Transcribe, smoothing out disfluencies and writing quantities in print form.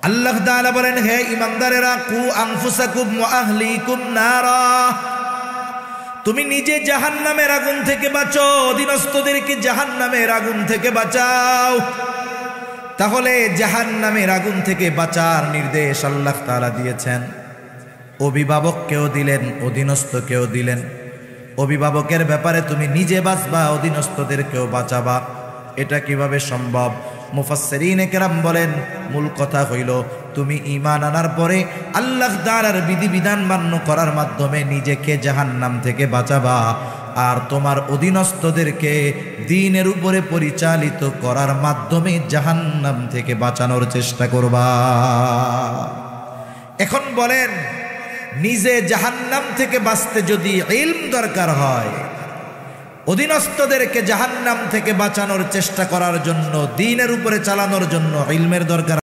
আল্লাহ তাআলা বলেন, হে ঈমানদারেরা, কু আনফুসাকুম ওয়া আহলিকুম নারা, তুমি নিজে জাহান্নামের আগুন থেকে বাঁচো, অধীনস্থদেরকে জাহান্নামের আগুন থেকে বাঁচাও। তাহলে জাহান্নামের আগুন থেকে বাঁচার নির্দেশ আল্লাহ তাআলা দিয়েছেন। অভিভাবককেও দিলেন, অধীনস্থকেও দিলেন। অভিভাবকের ব্যাপারে তুমি নিজে বাঁচবা, অধীনস্থদেরকেও বাঁচাবা। এটা কিভাবে সম্ভব? মুফাসসিরিনে কেরাম বলেন, মূল কথা হইল তুমি ঈমান আনার পরে আল্লাহ তাআলার বিধিবিধান মান্য করার মাধ্যমে নিজেকে জাহান্নাম থেকে বাঁচাবা, আর তোমার অধীনস্থদেরকে দ্বীনের উপরে পরিচালিত করার মাধ্যমে জাহান্নাম থেকে বাঁচানোর চেষ্টা করবা। এখন বলেন, নিজে জাহান্নাম থেকে বাঁচতে যদি ইলম দরকার হয়, অধীনস্থদেরকে জাহান্নাম থেকে বাঁচানোর চেষ্টা করার জন্য, দ্বীনের উপরে চালানোর জন্য ইলমের দরকার।